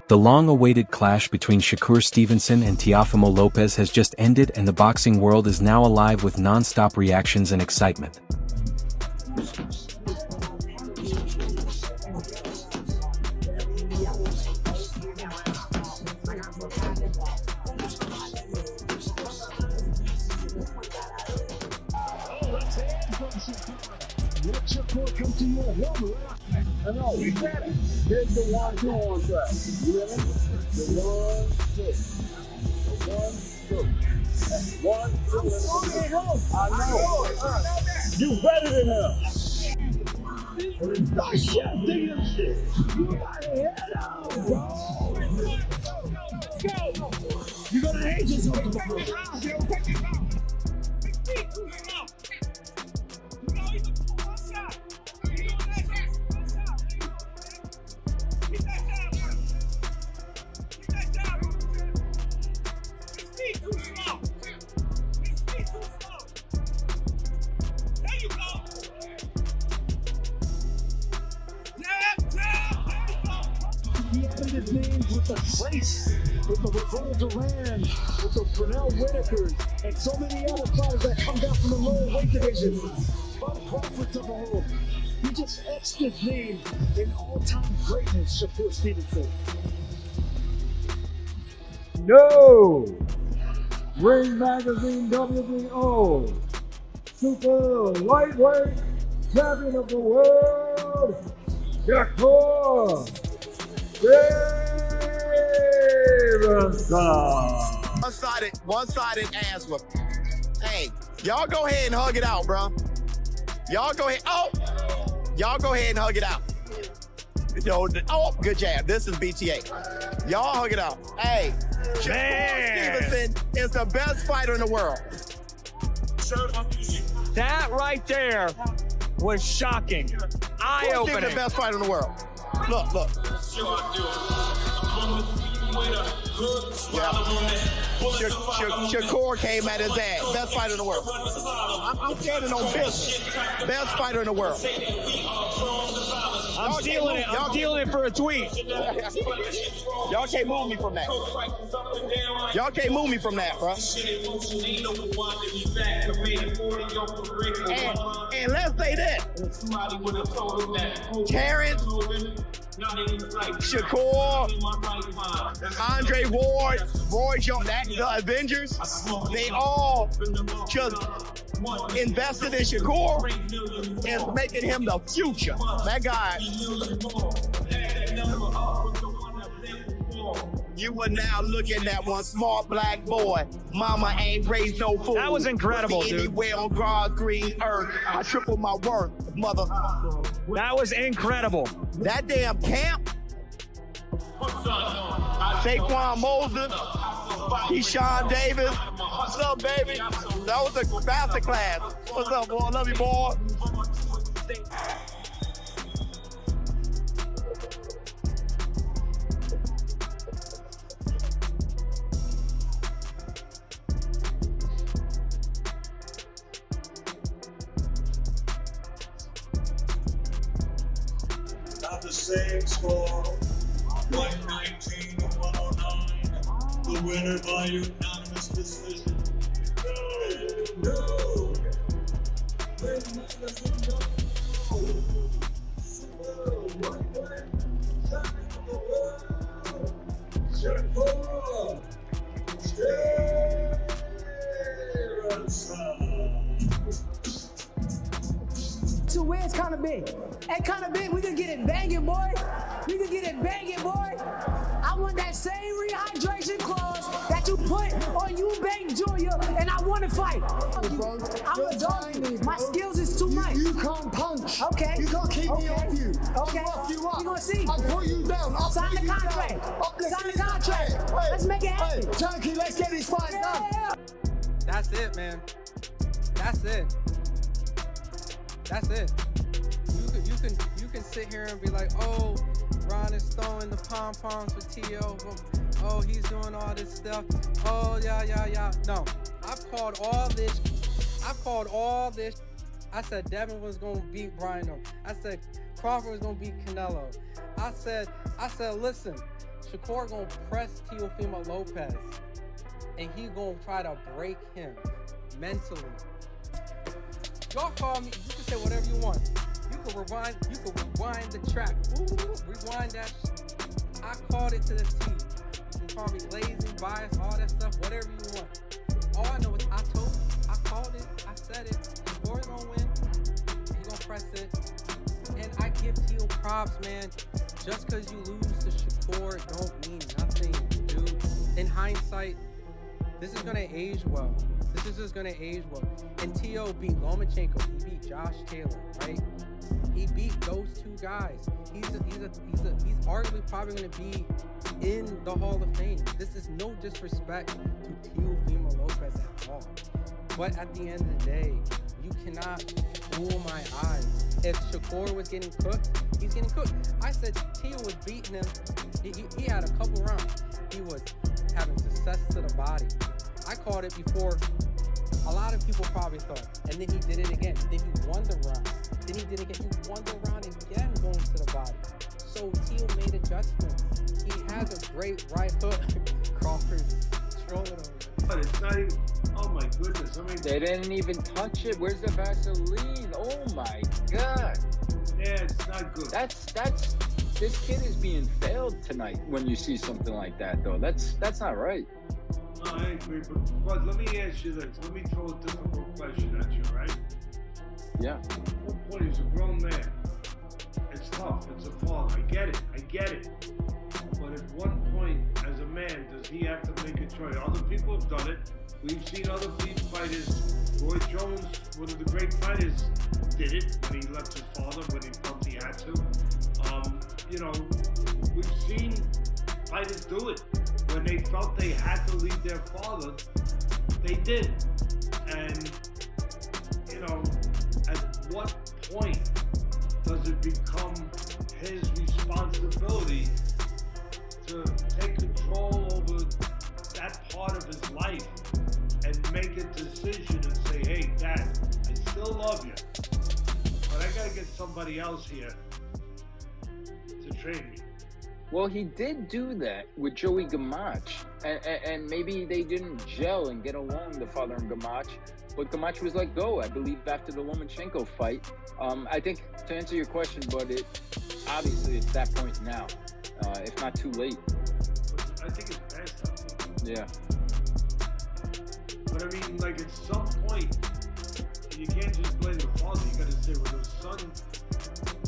The long-awaited clash between Shakur Stevenson and Teofimo Lopez has just ended, and the boxing world is now alive with non-stop reactions and excitement. Let Shakur come to your helmet. I know, you got it. Here's the 1-2 on track. You ready? The 1-2. The 1-2. 1-2. I know. You better than him. Nice shot, dig him shit. You got to head out, bro. You're going to hate yourself tomorrow. He added his names with the Trace, with the Rizal Duran, with the Brunel Whitakers, and so many other fighters that come down from the lower weight division. Bud Crawford of the world. He just etched his name in all-time greatness, Shakur Stevenson. No! Ring Magazine WBO Super Lightweight Champion of the World, Shakur Stevenson. One-sided ass whooping. Hey, y'all go ahead and hug it out, bro. Y'all go ahead. Oh, y'all go ahead and hug it out. Oh, good jab. This is BTA. Y'all hug it out. Hey, Shakur Stevenson is the best fighter in the world. That right there was shocking. Eye-opening. The best fighter in the world. Look. Yeah. Shakur came at his ass. Best fighter in the world. I'm standing on business. Best fighter in the world. I'm stealing it. I'm stealing it for a tweet. Y'all can't move me from that. Y'all can't move me from that, bro. And let's say that. Terrence, Shakur, Andre Ward, Roy Jones, the Avengers, they all just invested in Shakur and making him the future. That guy. You were now looking at one smart black boy. Mama ain't raised no fool. That was incredible, dude. Anywhere on God's green earth, I triple my worth, mother. That was incredible. That damn camp. Saquon Moses, Keyshawn Davis. What's up, baby? That was a master class. What's up, boy? Love you, boy. Not the same score, 119 to 109. The winner by unanimous decision. No. Two wins kind of big. That kind of big, we can get it banging, boy. We can get it banging, boy. I want that same rehydration clause that you put on Eubank Jr., and I want to fight. I'm a dog. My skills is too much. You can't punch. Okay. You can't keep me off you. Okay. I'll rough you up. We gonna see. I'll put you down. I'll Sign put the you contract. down. Sign the contract. Hey, Let's make it happen. Hey, Turkey, let's get this fight done. That's it, man. That's it. That's it. You can sit here and be like, oh, Ron is throwing the pom-poms for T.O. Oh, he's doing all this stuff. Oh, yeah. No, I've called all this. I said Devin was gonna beat Brian. I said Crawford was gonna beat Canelo. I said, listen, Shakur gonna press Teofimo Lopez, and he gonna try to break him mentally. Y'all call me. You can say whatever you want. You can rewind. You can rewind the track. Ooh, rewind that. I called it to the T. You can call me lazy, biased, all that stuff, whatever you want. All I know is I told you. I called it. I said it. Shakur's gonna win. He gonna press it. And I give Teo props, man. Just because you lose to Shakur don't mean nothing, dude. In hindsight, this is gonna age well. This is just gonna age well. And Teo beat Lomachenko. He beat Josh Taylor, right? He beat those two guys. He's arguably probably gonna be in the Hall of Fame. This is no disrespect to Teofimo Lopez at all. But at the end of the day, you cannot fool my eyes. If Shakur was getting cooked, he's getting cooked. I said Teo was beating him. He had a couple rounds. He was having success to the body. I called it before a lot of people probably thought. And then he did it again. Then he won the round. Then he did it again. He won the round again going to the body. So Teo made adjustments. He has a great right hook. Crawford trolling him. But it's not even, oh my goodness. I mean, They didn't even touch it. Where's the Vaseline? Oh my God. yeah, it's not good. This kid is being failed tonight when you see something like that, though. That's not right. No, I agree, but let me ask you this. Let me throw a difficult question at you, right? Yeah. At one point, he's a grown man. It's tough. It's a father. I get it. But at one point, as a man, does he have to make a choice? Other people have done it. We've seen other fighters. Roy Jones, one of the great fighters, did it when he left his father, when he felt he had to. We've seen fighters do it. When they felt they had to leave their father, they did. And, at what point does it become his responsibility to take control over that part of his life and make a decision and say, hey, Dad, I still love you, but I gotta get somebody else here to train me. Well, he did do that with Joey Gamache, and maybe they didn't gel and get along, the father and Gamache, but Gamache was let go, I believe, after the Lomachenko fight. I think, to answer your question, but obviously it's that point now, if not too late. But I think it's past that point. Yeah. But I mean, at some point, you can't just blame the father. You gotta say, well, the son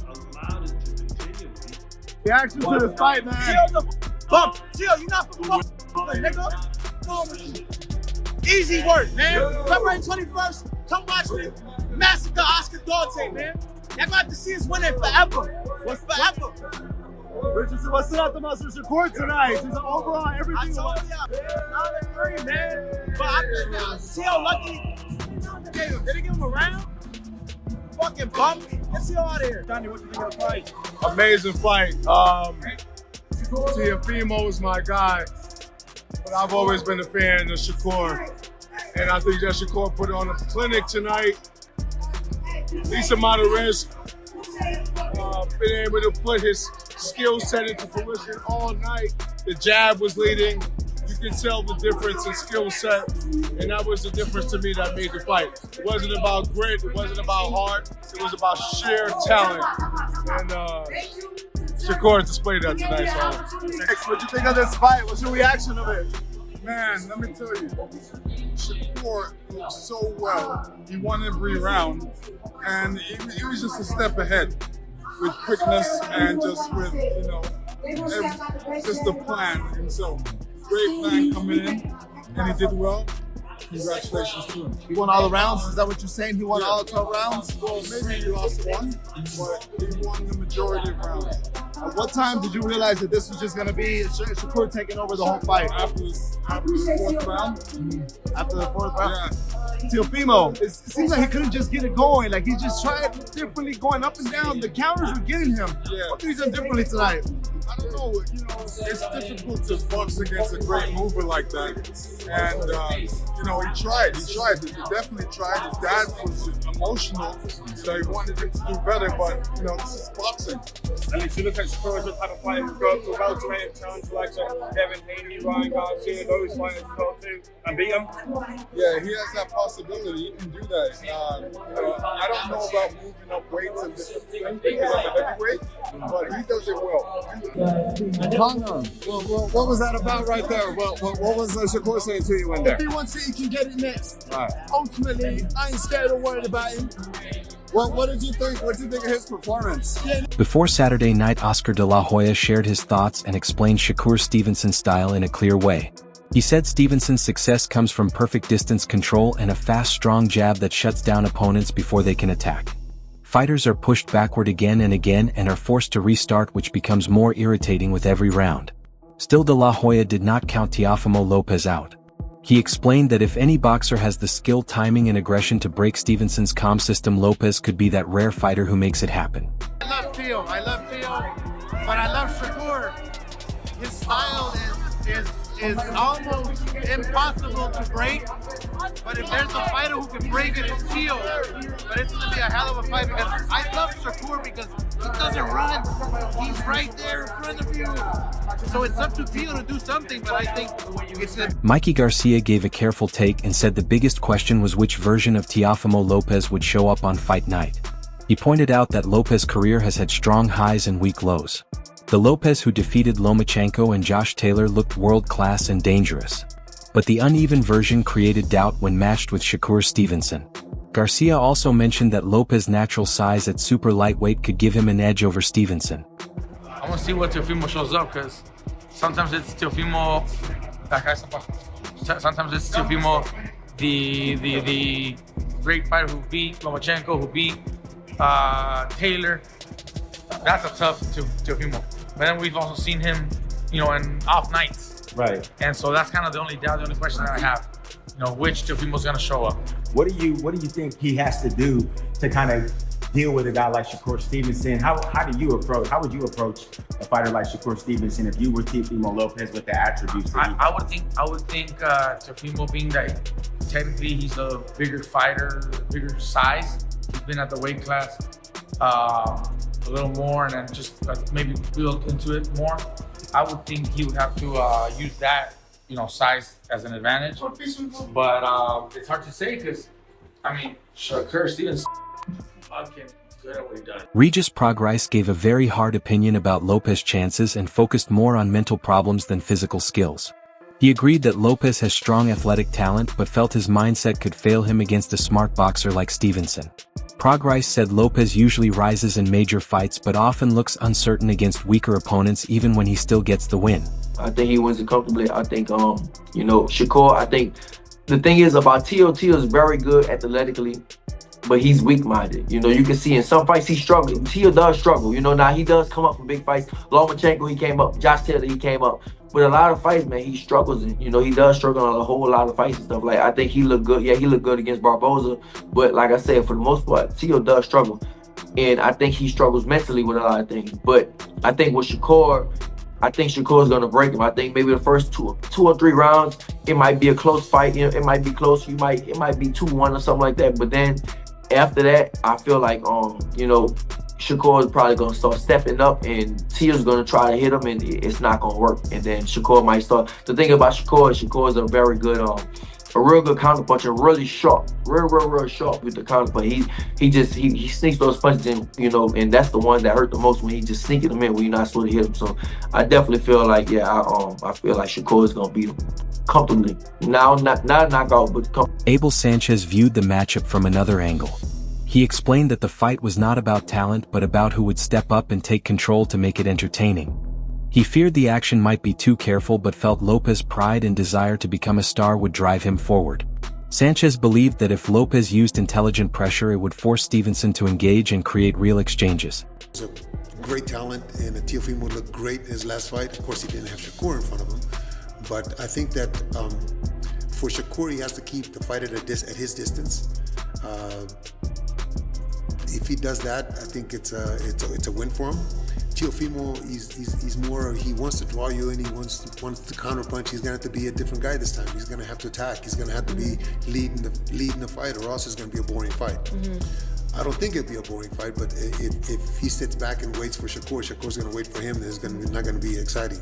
allowed it to continue. Reaction to this fight, man. Teo, you not from nigga. Come on with you. Easy work, man. February 21st, come watch me massacre Oscar Dante, man. Y'all gonna have to see us winning forever. Forever. Richardson, what's up to Master Shakur tonight? She's overall everything. I told y'all, I agree, man. But I think Teo lucky. Did they give him a round? Fucking bum. Let's see out of here. Donnie, what do you think of the fight? Amazing fight. Teofimo is my guy, but I've always been a fan of Shakur, and I think that Shakur put on a clinic tonight. Decent amount of risk. Been able to put his skill set into fruition all night. The jab was leading. You can tell the difference in skill set, and that was the difference to me that made the fight. It wasn't about grit, it wasn't about heart, it was about sheer talent. And Shakur displayed that tonight. So, what do you think of this fight? What's your reaction of it? Man, let me tell you, Shakur did so well. He won every round, and he was just a step ahead with quickness and just with, just the plan himself. Great plan coming in, and he did well. Congratulations to him. He won all the rounds? Is that what you're saying? He won all 12 rounds? Well, maybe he lost one, but he won the majority of rounds. At what time did you realize that this was just going to be Shakur taking over the whole fight? After the fourth round. After the fourth round? Yeah. Teofimo, it seems like he couldn't just get it going. Like he just tried differently going up and down. The counters were getting him. Yeah. What did he do differently tonight? I don't know, it's difficult to box against a great mover like that. And, he tried. He definitely tried. His dad was a emotional, so he wanted him to do better, but, you know, this is boxing. And if you look at Shakur as the type of fighter who go up to welterweight and challenge like Kevin Haney, Ryan Garcia, those fighters go to and beat them? Yeah, he has that possibility. He can do that. You know, I don't know about moving up weights and different things because I'm a heavyweight, but he does it well. Connor, what was that about right there? What was Shakur saying to you in there? If he wants it, he can get it next. Right. Ultimately, I ain't scared or worried about him. Well, what did you think? What did you think of his performance? Before Saturday night, Oscar de la Hoya shared his thoughts and explained Shakur Stevenson's style in a clear way. He said Stevenson's success comes from perfect distance control and a fast, strong jab that shuts down opponents before they can attack. Fighters are pushed backward again and again and are forced to restart, which becomes more irritating with every round. Still, de la Hoya did not count Teofimo Lopez out. He explained that if any boxer has the skill, timing, and aggression to break Stevenson's calm system, Lopez could be that rare fighter who makes it happen. I love Teo, but I love Shakur. His style is almost impossible to break. But if there's a fighter who can break it, it's Teo. But it's going to be a hell of a fight because I love Shakur because he doesn't run. He's right there in front of you. So it's up to Teo to do something, but I think it's Mikey Garcia gave a careful take and said the biggest question was which version of Teofimo Lopez would show up on fight night. He pointed out that Lopez's career has had strong highs and weak lows. The Lopez who defeated Lomachenko and Josh Taylor looked world-class and dangerous. But the uneven version created doubt when matched with Shakur Stevenson. Garcia also mentioned that Lopez's natural size at super lightweight could give him an edge over Stevenson. I want to see what Teofimo shows up because sometimes it's Teofimo, sometimes it's Teofimo, the great fighter who beat Lomachenko, who beat Taylor. That's a tough Teofimo. But then we've also seen him, you know, in off nights. Right. And so that's kind of the only doubt, the only question that I have. You know, which Teofimo's going to show up. What do you think he has to do to kind of deal with a guy like Shakur Stevenson? How would you approach a fighter like Shakur Stevenson if you were Teofimo Lopez with the attributes that I would think Teofimo, being that technically he's a bigger fighter, bigger size, he's been at the weight class a little more and then just maybe build into it more. I would think he would have to use that, you know, size as an advantage. But it's hard to say because, I mean, Shakur Stevenson fucking good at what he does. Regis Prograis gave a very hard opinion about Lopez's chances and focused more on mental problems than physical skills. He agreed that Lopez has strong athletic talent but felt his mindset could fail him against a smart boxer like Stevenson. Prograis said Lopez usually rises in major fights but often looks uncertain against weaker opponents even when he still gets the win. I think he wins it comfortably. I think, you know, Shakur, I think the thing is about Teo is very good athletically, but he's weak-minded. You know, you can see in some fights he's struggling. Teo does struggle. You know, now he does come up for big fights. Lomachenko, he came up. Josh Taylor, he came up. But a lot of fights, man, he struggles. And, you know, he does struggle on a whole lot of fights and stuff. Like, I think he looked good. Yeah, he looked good against Barboza. But like I said, for the most part, Teo does struggle. And I think he struggles mentally with a lot of things. But I think with Shakur, I think Shakur's going to break him. I think maybe the first two or three rounds, it might be a close fight. You know, it might be close. It might be 2-1 or something like that. But then after that, I feel like, you know, Shakur is probably going to start stepping up and Teo's going to try to hit him and it's not going to work. And then Shakur might start. The thing about Shakur is a very good, a real good counterpuncher, really sharp, real sharp with the counterpunch. He sneaks those punches in, you know, and that's the one that hurt the most when he just sneaking them in when you're not supposed to hit him. So I definitely feel like, yeah, I feel like Shakur is going to beat him comfortably. Now, not knockout, but comfortably. Abel Sanchez viewed the matchup from another angle. He explained that the fight was not about talent but about who would step up and take control to make it entertaining. He feared the action might be too careful but felt Lopez's pride and desire to become a star would drive him forward. Sanchez believed that if Lopez used intelligent pressure, it would force Stevenson to engage and create real exchanges. He's a great talent, and Teofimo looked great in his last fight. Of course, he didn't have Shakur in front of him, but I think that for Shakur, he has to keep the fight at his distance. If he does that, I think it's a win for him. Teofimo, he's more, he wants to draw you and he wants to counter punch. He's gonna have to be a different guy this time. He's gonna have to attack. He's gonna have to be leading the fight, or else it's gonna be a boring fight. I don't think it'll be a boring fight, but if he sits back and waits for Shakur's gonna wait for him, then it's not gonna be exciting.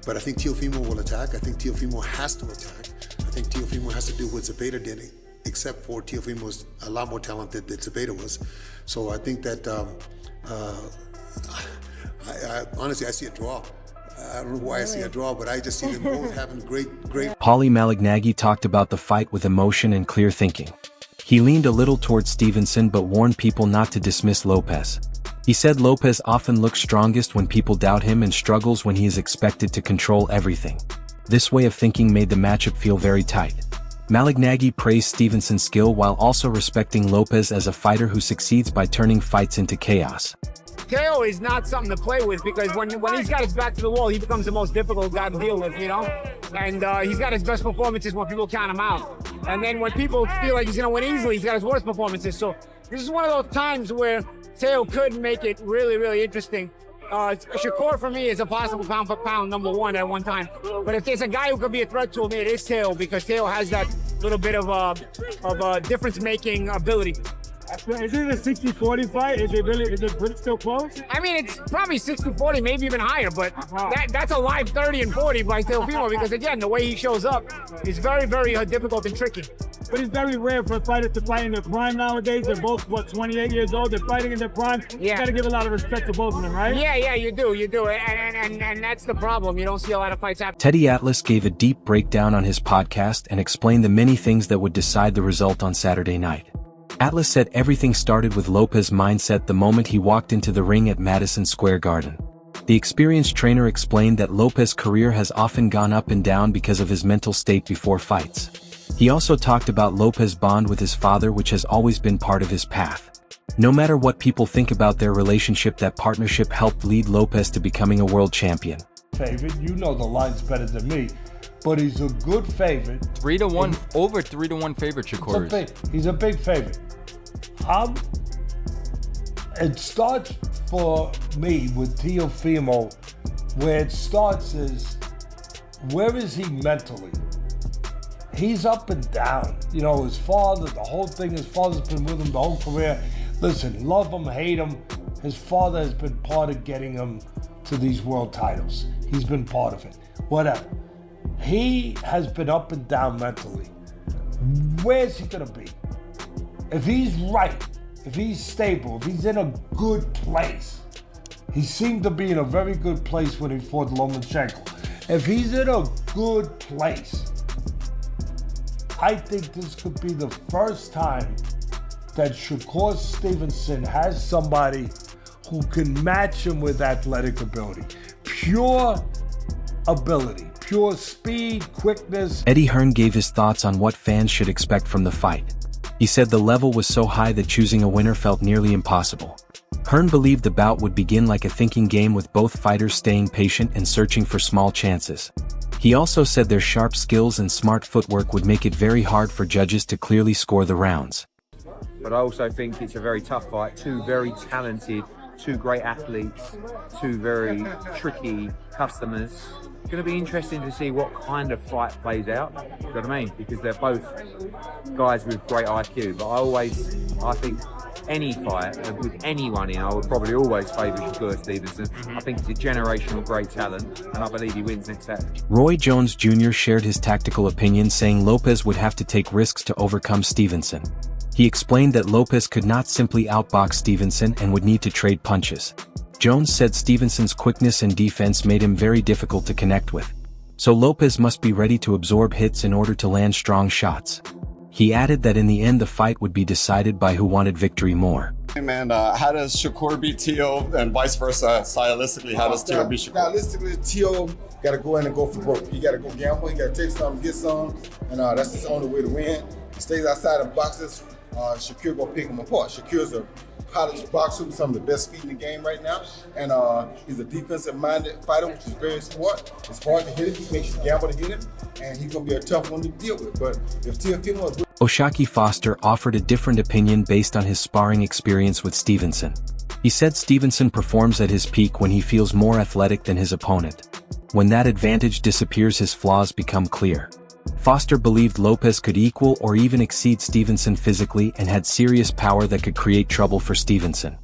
But I think Teofimo will attack. I think Teofimo has to attack. I think Teofimo has to do what Zepeda did, except for Teofimo's a lot more talented than Zepeda was. So I think that I honestly, I see a draw. I don't know why I see a draw, but I just see them both having great. Paulie Malignaggi talked about the fight with emotion and clear thinking. He leaned a little towards Stevenson but warned people not to dismiss Lopez. He said Lopez often looks strongest when people doubt him and struggles when he is expected to control everything. This way of thinking made the matchup feel very tight. Malignaggi praised Stevenson's skill while also respecting Lopez as a fighter who succeeds by turning fights into chaos. Teo is not something to play with, because when he's got his back to the wall, he becomes the most difficult guy to deal with, you know? And he's got his best performances when people count him out. And then when people feel like he's gonna win easily, he's got his worst performances. So this is one of those times where Teo could make it really, really interesting. Shakur for me is a possible pound for pound #1 at one time. But if there's a guy who could be a threat to him, it is Teo, because Teo has that little bit of difference-making ability. Is it a 60-40 fight? Is it still close? I mean, it's probably 60-40, maybe even higher, but that's a live 30 and 40 by Teofimo, because again, the way he shows up is very, very difficult and tricky. But it's very rare for fighters to fight in their prime nowadays. They're both, 28 years old. They're fighting in their prime. Yeah. You got to give a lot of respect to both of them, right? Yeah, you do. And that's the problem. You don't see a lot of fights happen. Teddy Atlas gave a deep breakdown on his podcast and explained the many things that would decide the result on Saturday night. Atlas said everything started with Lopez's mindset the moment he walked into the ring at Madison Square Garden. The experienced trainer explained that Lopez's career has often gone up and down because of his mental state before fights. He also talked about Lopez's bond with his father, which has always been part of his path. No matter what people think about their relationship, that partnership helped lead Lopez to becoming a world champion. Favorite, you know the line's better than me, but he's a good favorite. 3-1, over 3-1 favorite, Shakur. He's a big favorite. It starts for me with Teofimo, where it starts is, where is he mentally? He's up and down. You know, his father, the whole thing, his father's been with him the whole career. Listen, love him, hate him, his father has been part of getting him to these world titles. He's been part of it. Whatever. He has been up and down mentally. Where's he gonna be? If he's right, if he's stable, if he's in a good place, he seemed to be in a very good place when he fought Lomachenko. If he's in a good place, I think this could be the first time that Shakur Stevenson has somebody who can match him with athletic ability. Pure ability, pure speed, quickness. Eddie Hearn gave his thoughts on what fans should expect from the fight. He said the level was so high that choosing a winner felt nearly impossible. Hearn believed the bout would begin like a thinking game, with both fighters staying patient and searching for small chances. He also said their sharp skills and smart footwork would make it very hard for judges to clearly score the rounds. But I also think it's a very tough fight. Two very talented, two great athletes, two very tricky customers. It's going to be interesting to see what kind of fight plays out, you know what I mean? Because they're both guys with great IQ, but I think any fight with anyone in, I would probably always favour Shakur Stevenson. I think he's a generational great talent, and I believe he wins next Saturday. Roy Jones Jr. shared his tactical opinion, saying Lopez would have to take risks to overcome Stevenson. He explained that Lopez could not simply outbox Stevenson and would need to trade punches. Jones said Stevenson's quickness and defense made him very difficult to connect with. So Lopez must be ready to absorb hits in order to land strong shots. He added that in the end the fight would be decided by who wanted victory more. Hey man, how does Shakur beat Teo and vice versa? Stylistically, how does Teo beat Shakur? Stylistically, Teo got to go in and go for broke. He got to go gamble, he got to take some, get some, and that's his only way to win. He stays outside of boxes, Shakur gonna pick him apart. Shakur's a polished boxer with some of the best feet in the game right now, and he's a defensive-minded fighter, which is very smart. It's hard to hit him. He makes you gamble to hit him, and he's gonna be a tough one to deal with. But if Teofimo Oshaki Foster offered a different opinion based on his sparring experience with Stevenson. He said Stevenson performs at his peak when he feels more athletic than his opponent. When that advantage disappears, his flaws become clear. Foster believed Lopez could equal or even exceed Stevenson physically and had serious power that could create trouble for Stevenson.